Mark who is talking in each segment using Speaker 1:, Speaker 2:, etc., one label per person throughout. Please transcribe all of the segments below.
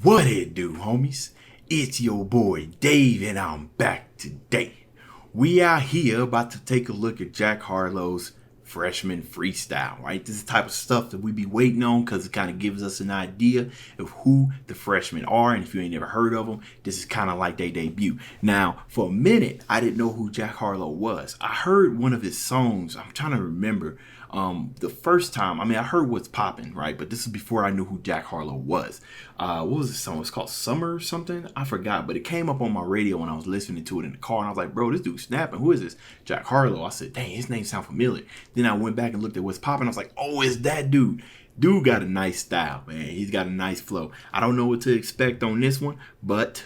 Speaker 1: What it do, homies? It's your boy Dave, and I'm back today. We out here about to take a look at Jack Harlow's freshman freestyle, right? This is the type of stuff that we be waiting on because it kind of gives us an idea of who the freshmen are. And if you ain't never heard of them, this is kind of like their debut. Now, for a minute, I didn't know who Jack Harlow was. I heard one of his songs. I'm trying to remember. The first time, I heard What's Poppin', right? But this is before I knew who Jack Harlow was. What was this song? It was called Summer or something. I forgot, but it came up on my radio when I was listening to it in the car. And I was like, bro, this dude's snapping. Who is this? Jack Harlow. I said, dang, his name sounds familiar. Then I went back and looked at What's Poppin'. I was like, oh, it's that dude. Dude got a nice style, man. He's got a nice flow. I don't know what to expect on this one, but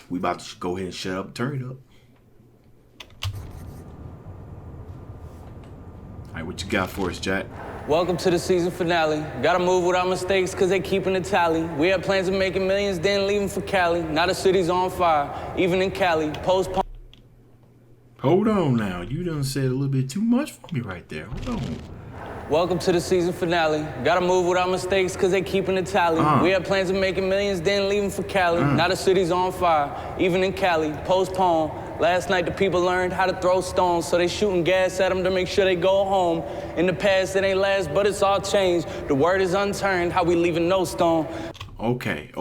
Speaker 1: we about to go ahead and shut up and turn it up. All right, what you got for us, Jack?
Speaker 2: Welcome to the season finale. Gotta move without mistakes, cause they keeping the tally. We had plans of making millions, then leaving for Cali. Now the city's on fire, even in Cali. Postpone.
Speaker 1: Hold on now. You done said a little bit too much for me right there. Hold on.
Speaker 2: Welcome to the season finale. Gotta move without mistakes, cause they keeping the tally. We had plans of making millions, then leaving for Cali. Now the city's on fire, even in Cali. Postpone. Last night the people learned how to throw stones, so they shooting gas at them to make sure they go home. In the past it ain't last, but it's all changed. The word is unturned, how we leaving no stone.
Speaker 1: Okay.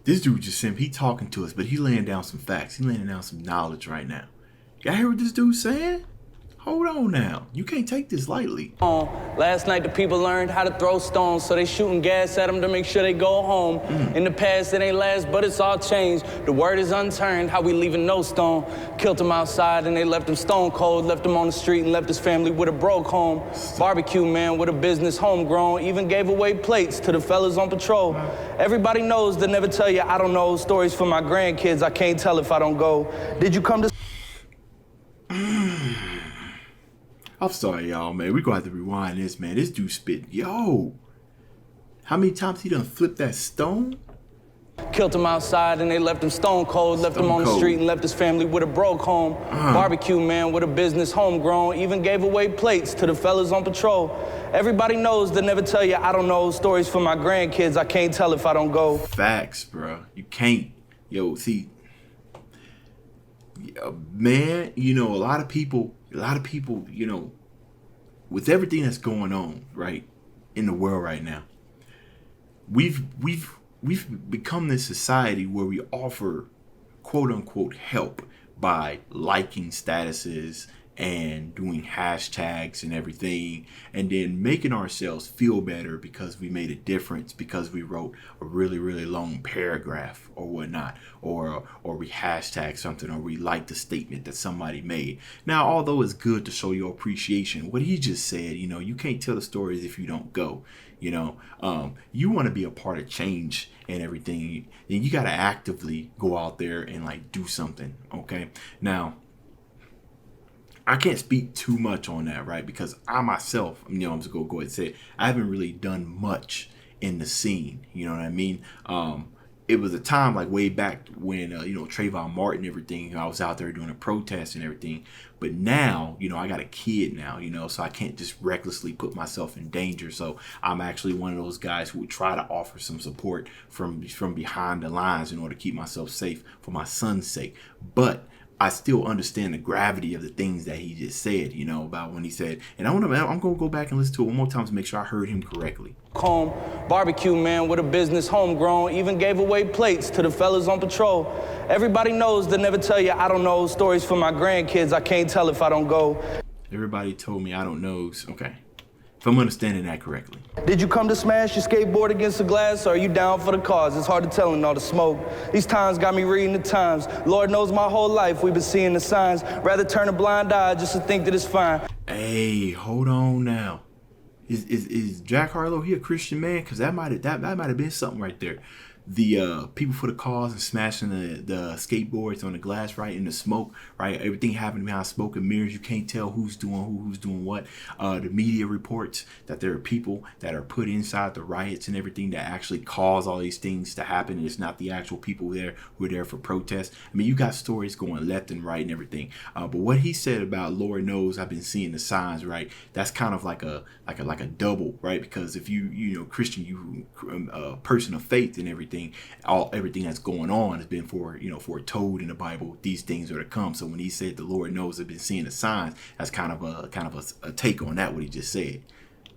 Speaker 1: This dude just said he talking to us, but he laying down some facts. He laying down some knowledge right now. Y'all hear what this dude's saying? Hold on now. You can't take this lightly.
Speaker 2: Last night the people learned how to throw stones, so they shooting gas at them to make sure they go home. In the past it ain't last, but it's all changed. The word is unturned, how we leaving no stone. Killed him outside and they left him stone cold. Left him on the street and left his family with a broke home. Barbecue man with a business homegrown. Even gave away plates to the fellas on patrol. Everybody knows they never tell you I don't know. Stories for my grandkids, I can't tell if I don't go. Did you come to...
Speaker 1: I'm sorry, y'all, man. We gonna have to rewind this, man. This dude spit. Yo, how many times he done flipped that stone?
Speaker 2: Killed him outside and they left him stone cold. Left him on the street and left his family with a broke home. Barbecue man with a business homegrown. Even gave away plates to the fellas on patrol. Everybody knows they never tell you I don't know. Stories for my grandkids, I can't tell if I don't go.
Speaker 1: Facts, bro. You can't. Yo, see, man, you know, a lot of people, you know, with everything that's going on, right, in the world right now, we've become this society where we offer quote unquote help by liking statuses and doing hashtags and everything, and then making ourselves feel better because we made a difference, because we wrote a really, really long paragraph or whatnot, or we hashtag something, or we liked the statement that somebody made. Now, although it's good to show your appreciation, what he just said, you know, you can't tell the stories if you don't go. You know, you want to be a part of change and everything, then you got to actively go out there and like do something. Okay, now, I can't speak too much on that, right? Because I myself, you know, I'm just gonna go ahead and say it, I haven't really done much in the scene. You know what I mean? It was a time like way back when, you know, Trayvon Martin and everything, I was out there doing a protest and everything. But now, you know, I got a kid now, you know, so I can't just recklessly put myself in danger. So I'm actually one of those guys who would try to offer some support from behind the lines in order to keep myself safe for my son's sake. But I still understand the gravity of the things that he just said, you know, about when he said, and I'm going to go back and listen to it one more time to make sure I heard him correctly.
Speaker 2: Home, barbecue man with a business homegrown, even gave away plates to the fellas on patrol. Everybody knows they never tell you I don't know. Stories for my grandkids, I can't tell if I don't go.
Speaker 1: Everybody told me I don't know. Okay. If I'm understanding that correctly.
Speaker 2: Did you come to smash your skateboard against the glass, or are you down for the cause? It's hard to tell in all the smoke. These times got me reading the Times. Lord knows my whole life we've been seeing the signs. Rather turn a blind eye just to think that it's fine.
Speaker 1: Hey, hold on now. Is Jack Harlow, he a Christian man? Because that might have been something right there. The people for the cause and smashing the skateboards on the glass, right, in the smoke, right, everything happening behind smoke and mirrors. You can't tell who's doing who's doing what. The media reports that there are people that are put inside the riots and everything that actually cause all these things to happen, and it's not the actual people there who are there for protests. I mean, you got stories going left and right and everything. But what he said about Lord knows I've been seeing the signs, right, that's kind of like a double, right, because if you know Christian, you a person of faith and everything, everything that's going on has been foretold in the Bible. These things are to come. So when he said the Lord knows, they've been seeing the signs, that's kind of a take on that, what he just said.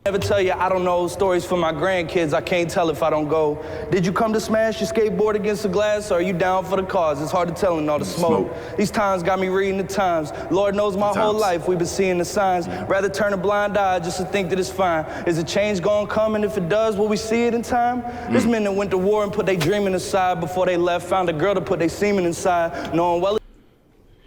Speaker 2: Never tell you I don't know stories for my grandkids. I can't tell if I don't go. Did you come to smash your skateboard against the glass, or are you down for the cause? It's hard to tell in all the smoke. These times got me reading the times. Lord knows my whole life we've been seeing the signs. Rather turn a blind eye just to think that it's fine. Is a change gonna come, and if it does, will we see it in time? There's men that went to war and put their dreaming aside. Before they left, found a girl to put their semen inside, knowing well.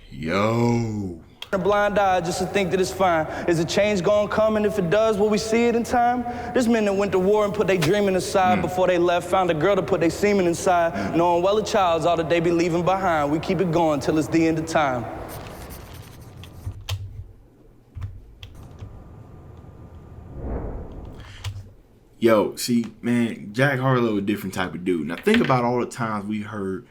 Speaker 1: Yo.
Speaker 2: A blind eye just to think that it's fine. Is a change gonna come, and if it does, will we see it in time? There's men that went to war and put their dreaming aside. Before they left, found a girl to put their semen inside, knowing well a child's all that they be leaving behind. We keep it going till it's the end of time.
Speaker 1: Yo, see, man, Jack Harlow a different type of dude. Now think about all the times we heard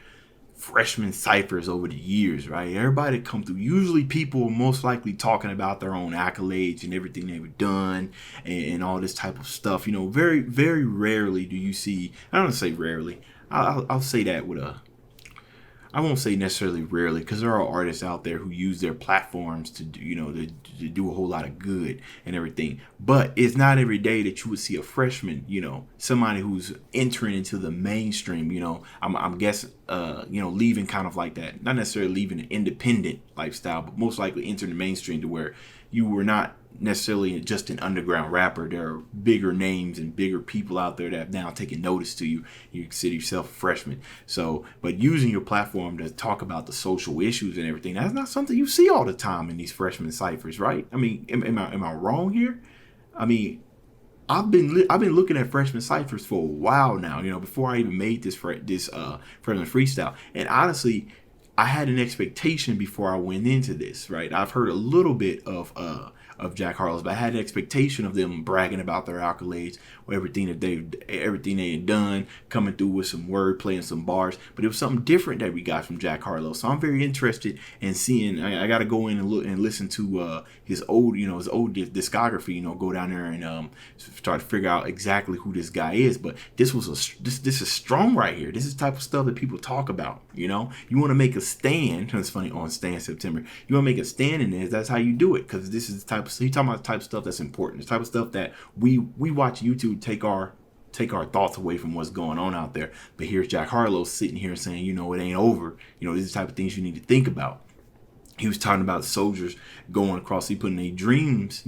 Speaker 1: freshman ciphers over the years, right? Everybody that come through, usually people are most likely talking about their own accolades and everything they've done and all this type of stuff. Very, very rarely do you see, I don't say rarely, I'll say that with I won't say necessarily rarely, because there are artists out there who use their platforms to do, to do a whole lot of good and everything. But it's not every day that you would see a freshman, somebody who's entering into the mainstream. I'm guessing, leaving kind of like that, not necessarily leaving an independent lifestyle, but most likely entering the mainstream to where you were not necessarily just an underground rapper. There are bigger names and bigger people out there that have now taken notice to you. You consider yourself a freshman. So, but using your platform to talk about the social issues and everything, that's not something you see all the time in these freshman ciphers, right? I mean, am I wrong here? I mean, I've been looking at freshman ciphers for a while now, before I even made this freshman freestyle. And honestly, I had an expectation before I went into this, right? I've heard a little bit of Jack Harlow's, but I had an expectation of them bragging about their accolades, or everything they had done, coming through with some wordplay and some bars. But it was something different that we got from Jack Harlow. So I'm very interested in seeing. I got to go in and look and listen to his old discography. Go down there and start to figure out exactly who this guy is. But this is strong right here. This is the type of stuff that people talk about. You want to make a stand. It's funny, on Stand September. You want to make a stand in this. That's how you do it, because this is the type of. He's talking about the type of stuff that's important. The type of stuff that we watch YouTube take our thoughts away from what's going on out there. But here's Jack Harlow sitting here saying, it ain't over. These are the type of things you need to think about. He was talking about soldiers going across, putting their dreams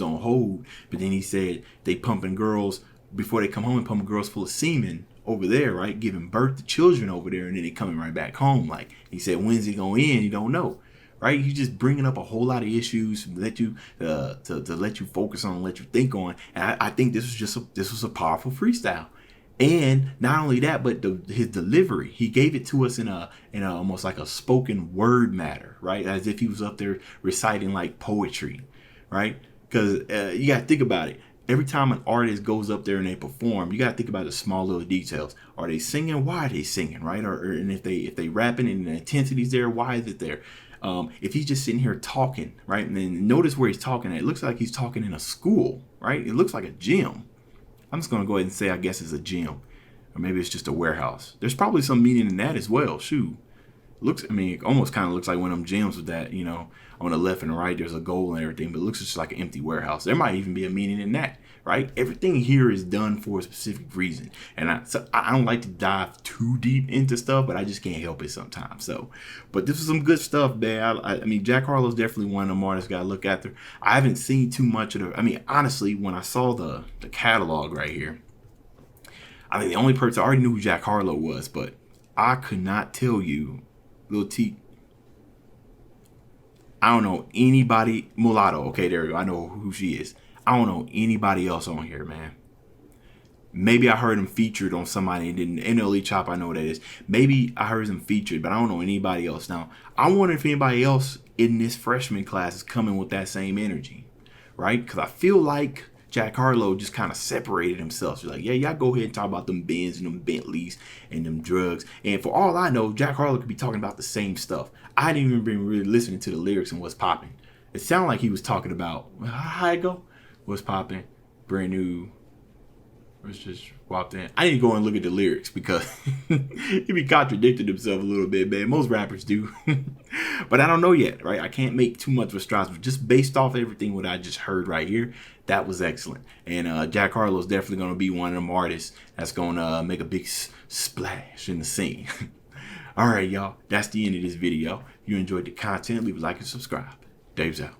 Speaker 1: on hold. But then he said they pumping girls before they come home, and pumping girls full of semen over there, right? Giving birth to children over there, and then they coming right back home. Like he said, when's it gonna end? You don't know. Right, he's just bringing up a whole lot of issues to let you focus on, let you think on. And I think this was a powerful freestyle. And not only that, but his delivery, he gave it to us in a almost like a spoken word matter, right? As if he was up there reciting like poetry, right? Because you got to think about it. Every time an artist goes up there and they perform, you got to think about the small little details. Are they singing? Why are they singing, right? And if they rapping and the intensity's there, why is it there? If he's just sitting here talking, right? And then notice where he's talking at. It looks like he's talking in a school, right? It looks like a gym. I'm just going to go ahead and say I guess it's a gym. Or maybe it's just a warehouse. There's probably some meaning in that as well. Shoot. It almost kind of looks like one of them gyms with that, on the left and the right, there's a goal and everything, but it looks just like an empty warehouse. There might even be a meaning in that, right? Everything here is done for a specific reason. And I don't like to dive too deep into stuff, but I just can't help it sometimes. So, but this is some good stuff, man. I mean, Jack Harlow's definitely one of them artists got to look after. I haven't seen too much of honestly, when I saw the catalog right here, the only person, I already knew who Jack Harlow was, but I could not tell you, Lil T, I don't know anybody. Mulatto, okay, there we go. I know who she is. I don't know anybody else on here, man. Maybe I heard him featured on somebody and didn't. NLE Chop, I know what that is. Maybe I heard him featured, but I don't know anybody else. Now, I wonder if anybody else in this freshman class is coming with that same energy, right? Because I feel like Jack Harlow just kind of separated himself. He's like, yeah, y'all go ahead and talk about them Benz and them Bentleys and them drugs. And for all I know, Jack Harlow could be talking about the same stuff. I didn't even been really listening to the lyrics and what's popping. It sounded like he was talking about, how it go? What's popping? Brand new. Let's just walk in. I need to go and look at the lyrics because he be contradicting himself a little bit, man. Most rappers do. But I don't know yet, right? I can't make too much of a stride. But just based off everything what I just heard right here, that was excellent. And Jack Harlow is definitely going to be one of them artists that's going to make a big splash in the scene. All right, y'all. That's the end of this video. If you enjoyed the content, leave a like and subscribe. Dave's out.